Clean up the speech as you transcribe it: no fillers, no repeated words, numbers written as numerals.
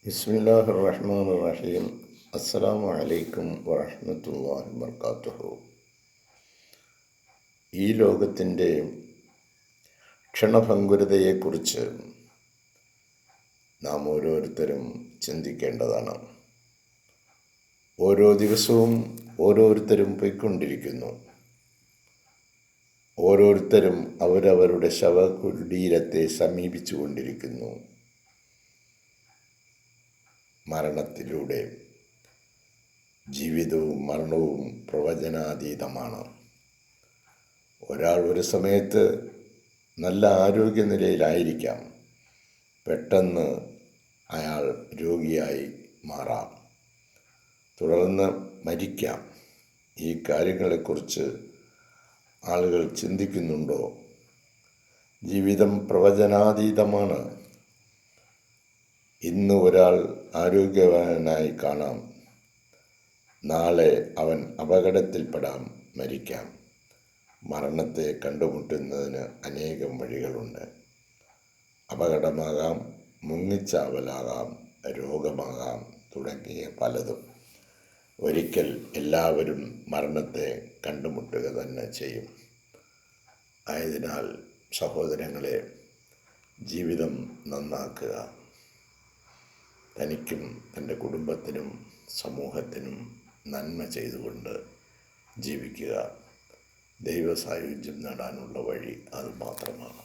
ബിസ്മില്ലാഹിർ റഹ്മാനിർ റഹീം. അസ്സലാമു അലൈക്കും വറഹ്മത്തുള്ളാഹി വബറകാതുഹു. ഈ ലോകത്തിൻ്റെ ക്ഷണഭങ്കുരതയെക്കുറിച്ച് നാം ഓരോരുത്തരും ചിന്തിക്കേണ്ടതാണ്. ഓരോ ദിവസവും ഓരോരുത്തരും പോയിക്കൊണ്ടിരിക്കുന്നു. ഓരോരുത്തരും അവരവരുടെ ശവകുടീരത്തെ സമീപിച്ചു കൊണ്ടിരിക്കുന്നു. മരണത്തിലൂടെ ജീവിതവും മരണവും പ്രവചനാതീതമാണ്. ഒരാൾ ഒരു സമയത്ത് നല്ല ആരോഗ്യനിലയിലായിരിക്കാം, പെട്ടെന്ന് അയാൾ രോഗിയായി മാറാം, തുടർന്ന് മരിക്കാം. ഈ കാര്യങ്ങളെക്കുറിച്ച് ആളുകൾ ചിന്തിക്കുന്നുണ്ടോ? ജീവിതം പ്രവചനാതീതമാണ്. ഇന്ന് ഒരാൾ ആരോഗ്യവാനായി കാണാം, നാളെ അവൻ അപകടത്തിൽപ്പെടാം, മരിക്കാം. മരണത്തെ കണ്ടുമുട്ടുന്നതിന് അനേകം വഴികളുണ്ട്. അപകടമാകാം, മുങ്ങിച്ചാവലാകാം, രോഗമാകാം, തുടങ്ങിയ പലതും. ഒരിക്കൽ എല്ലാവരും മരണത്തെ കണ്ടുമുട്ടുക തന്നെ ചെയ്യും. ആയതിനാൽ സഹോദരങ്ങളെ, ജീവിതം നന്നാക്കുക. തനിക്കും തൻ്റെ കുടുംബത്തിനും സമൂഹത്തിനും നന്മ ചെയ്തുകൊണ്ട് ജീവിക്കുക. ദൈവസായുജ്യം നേടാനുള്ള വഴി അത് മാത്രമാണ്.